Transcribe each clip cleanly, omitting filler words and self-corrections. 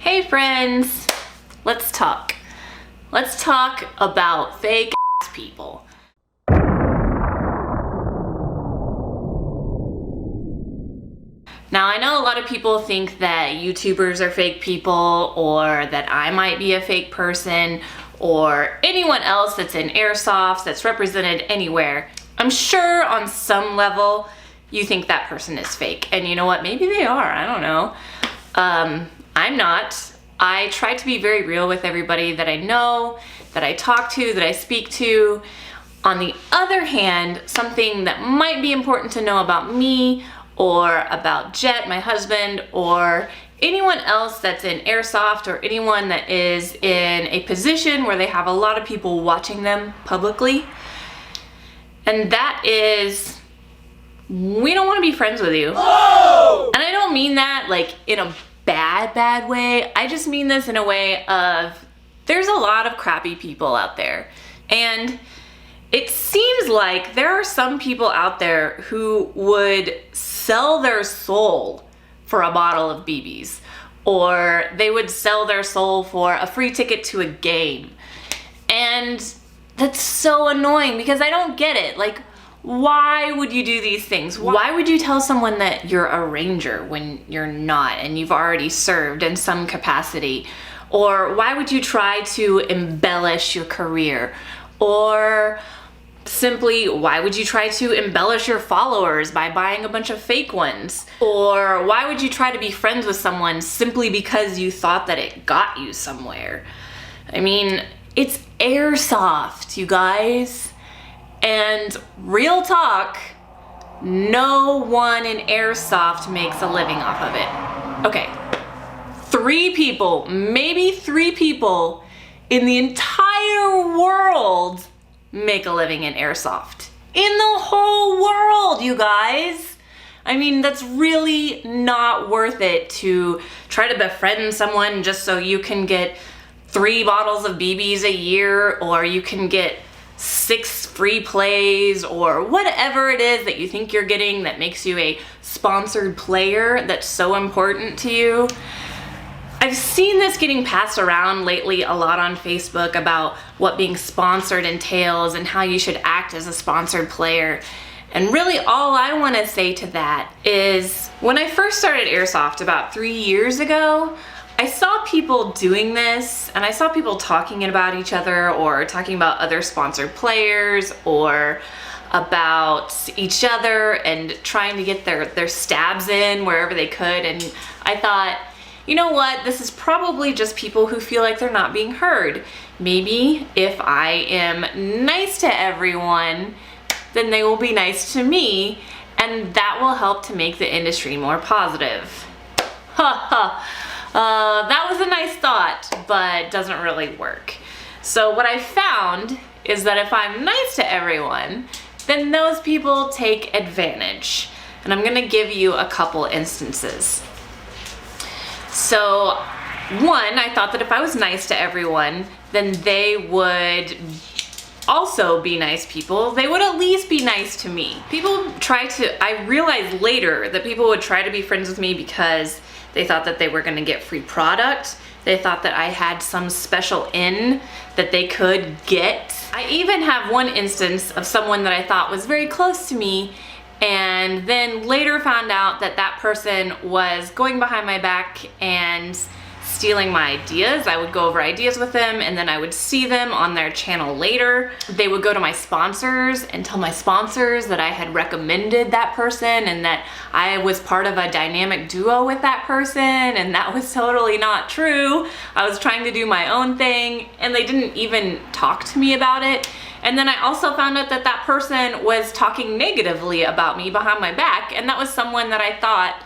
Hey friends, let's talk. Let's talk about fake ass people. Now I know a lot of people think that YouTubers are fake people, or that I might be a fake person, or anyone else that's in airsoft, that's represented anywhere. I'm sure on some level you think that person is fake. And you know what? Maybe they are, I don't know. I'm not. I try to be very real with everybody that I know, that I talk to, that I speak to. On the other hand, something that might be important to know about me, or about Jet, my husband, or anyone else that's in airsoft, or anyone that is in a position where they have a lot of people watching them publicly. And that is, we don't want to be friends with you. Oh! And I don't mean that like in a bad way. I just mean this in a way of, there's a lot of crappy people out there. And it seems like there are some people out there who would sell their soul for a bottle of BBs, or they would sell their soul for a free ticket to a game. And that's so annoying because I don't get it. Like, why would you do these things? Why would you tell someone that you're a ranger when you're not and you've already served in some capacity? Or why would you try to embellish your career? Or simply, why would you try to embellish your followers by buying a bunch of fake ones? Or why would you try to be friends with someone simply because you thought that it got you somewhere? I mean, it's airsoft, you guys. And real talk, no one in airsoft makes a living off of it. Okay, 3 people, maybe 3 people in the entire world make a living in airsoft. In the whole world, you guys. I mean, that's really not worth it to try to befriend someone just so you can get 3 bottles of BBs a year, or you can get 6 free plays, or whatever it is that you think you're getting that makes you a sponsored player that's so important to you. I've seen this getting passed around lately a lot on Facebook about what being sponsored entails and how you should act as a sponsored player. And really all I want to say to that is, when I first started airsoft about 3 years ago, I saw people doing this, and I saw people talking about each other, or talking about other sponsored players, or about each other, and trying to get their stabs in wherever they could. And I thought, you know what, this is probably just people who feel like they're not being heard. Maybe if I am nice to everyone, then they will be nice to me, and that will help to make the industry more positive. Ha ha. That was a nice thought, but doesn't really work. So what I found is that if I'm nice to everyone, then those people take advantage. And I'm gonna give you a couple instances. So one, I thought that if I was nice to everyone, then they would also be nice people. They would at least be nice to me. I realized later that people would try to be friends with me because they thought that they were gonna get free product. They thought that I had some special in that they could get. I even have one instance of someone that I thought was very close to me, and then later found out that that person was going behind my back and stealing my ideas. I would go over ideas with them, and then I would see them on their channel later. They would go to my sponsors and tell my sponsors that I had recommended that person and that I was part of a dynamic duo with that person, and that was totally not true. I was trying to do my own thing, and they didn't even talk to me about it. And then I also found out that that person was talking negatively about me behind my back, and that was someone that I thought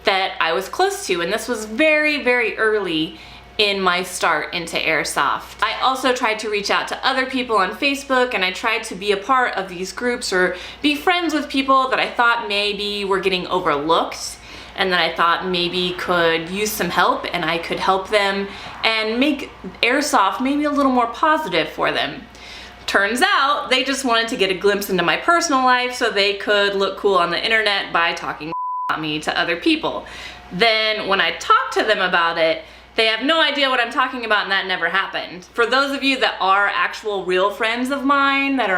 that I was close to, and this was very early in my start into airsoft. I also tried to reach out to other people on Facebook, and I tried to be a part of these groups or be friends with people that I thought maybe were getting overlooked, and that I thought maybe could use some help, and I could help them and make airsoft maybe a little more positive for them. Turns out they just wanted to get a glimpse into my personal life so they could look cool on the internet by talking about me to other people. Then when I talked to them about it, They have no idea what I'm talking about, and that never happened. For those of you that are actual real friends of mine, that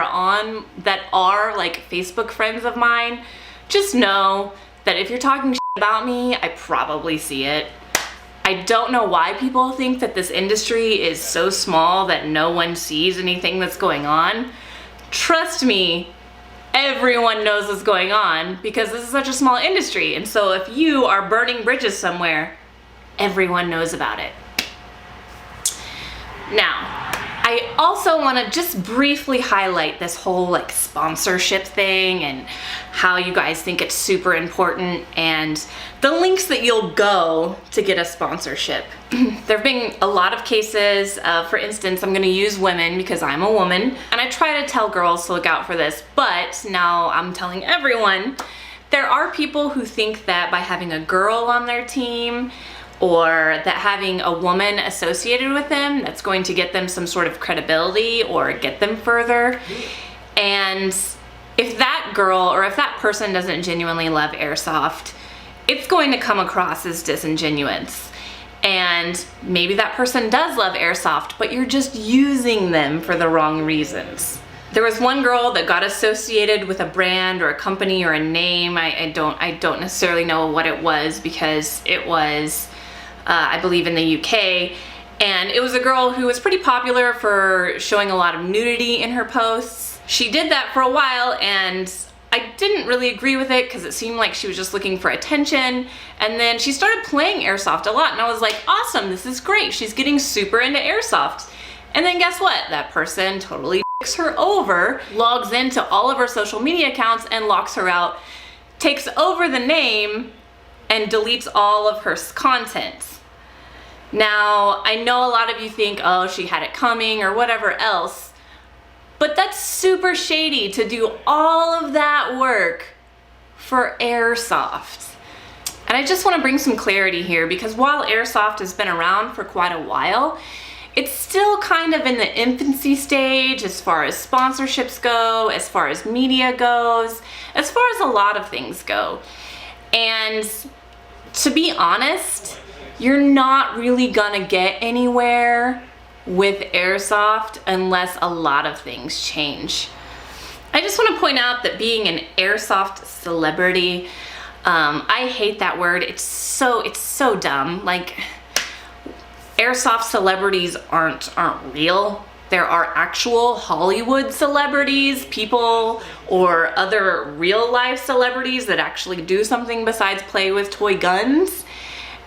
are like Facebook friends of mine, just know that if you're talking shit about me, I probably see it. I don't know why people think that this industry is so small that no one sees anything that's going on. Trust me, everyone knows what's going on because this is such a small industry. And so if you are burning bridges somewhere, everyone knows about it. Now, I also want to just briefly highlight this whole like sponsorship thing and how you guys think it's super important and the links that you'll go to get a sponsorship. There have been a lot of cases, for instance, I'm going to use women because I'm a woman, and I try to tell girls to look out for this, but now I'm telling everyone, there are people who think that by having a girl on their team or that having a woman associated with them, that's going to get them some sort of credibility or get them further. And if that girl or if that person doesn't genuinely love airsoft, it's going to come across as disingenuous. And maybe that person does love airsoft, but you're just using them for the wrong reasons. There was one girl that got associated with a brand or a company or a name. I don't necessarily know what it was because it was, I believe, in the UK. And it was a girl who was pretty popular for showing a lot of nudity in her posts. She did that for a while, and I didn't really agree with it because it seemed like she was just looking for attention. And then she started playing airsoft a lot, and I was like, awesome, this is great. She's getting super into airsoft. And then guess what? That person totally f***s her over, logs into all of her social media accounts and locks her out, takes over the name, and deletes all of her content. Now, I know a lot of you think, oh, she had it coming or whatever else, but that's super shady to do all of that work for airsoft. And I just want to bring some clarity here because while airsoft has been around for quite a while, it's still kind of in the infancy stage as far as sponsorships go, as far as media goes, as far as a lot of things go. And to be honest, you're not really gonna get anywhere with airsoft unless a lot of things change. I just want to point out that being an airsoft celebrity, I hate that word. It's so dumb. Like, airsoft celebrities aren't real. There are actual Hollywood celebrities, people or other real life celebrities that actually do something besides play with toy guns.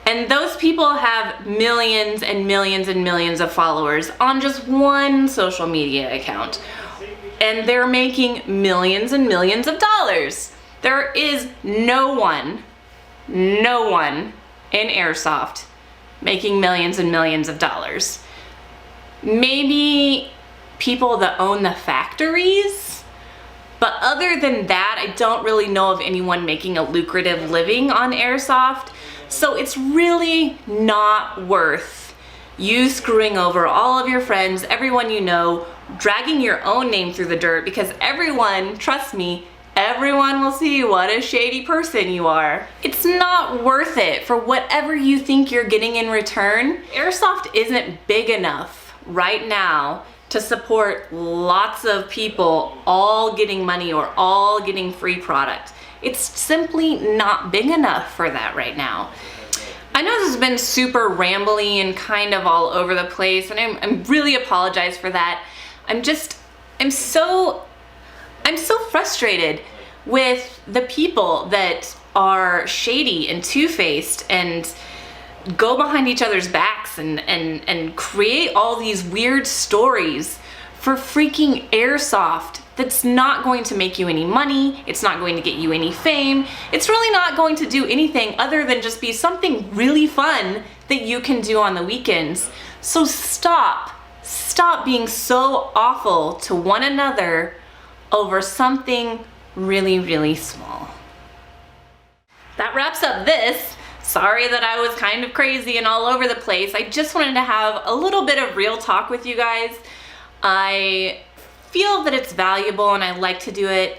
And those people have millions and millions and millions of followers on just one social media account. And they're making millions and millions of dollars. There is no one in airsoft making millions and millions of dollars. Maybe people that own the factories, but other than that, I don't really know of anyone making a lucrative living on airsoft. So it's really not worth you screwing over all of your friends, everyone you know, dragging your own name through the dirt, because everyone, trust me, everyone will see what a shady person you are. It's not worth it for whatever you think you're getting in return. Airsoft isn't big enough right now to support lots of people all getting money or all getting free product. It's simply not big enough for that right now. I know this has been super rambly and kind of all over the place, and I'm really apologize for that. I'm so frustrated with the people that are shady and two-faced and go behind each other's backs and create all these weird stories for freaking airsoft that's not going to make you any money, it's not going to get you any fame, it's really not going to do anything other than just be something really fun that you can do on the weekends. So stop being so awful to one another over something really, really small. That wraps up this. Sorry that I was kind of crazy and all over the place. I just wanted to have a little bit of real talk with you guys. I feel that it's valuable and I like to do it,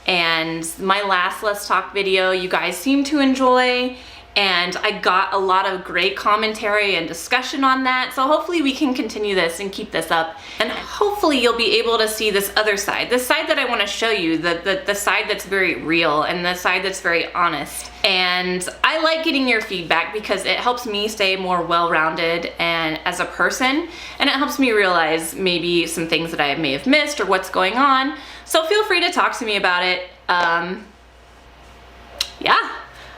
and my last Let's Talk video you guys seem to enjoy, and I got a lot of great commentary and discussion on that. So hopefully we can continue this and keep this up, and hopefully you'll be able to see this other side, the side that I want to show you, the side that's very real and the side that's very honest. And I like getting your feedback because it helps me stay more well-rounded and as a person, and it helps me realize maybe some things that I may have missed or what's going on. So feel free to talk to me about it. Yeah,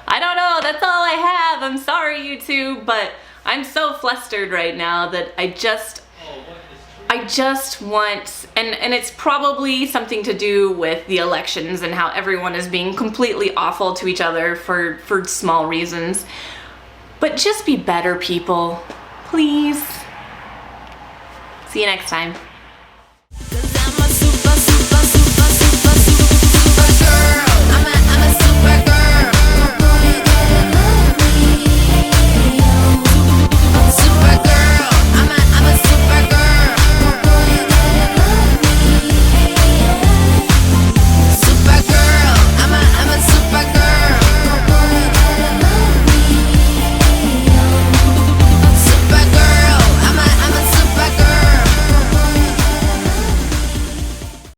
I don't know, that's all I have. I'm sorry, YouTube, but I'm so flustered right now that I just want, and it's probably something to do with the elections and how everyone is being completely awful to each other for small reasons. But just be better people, please. See you next time.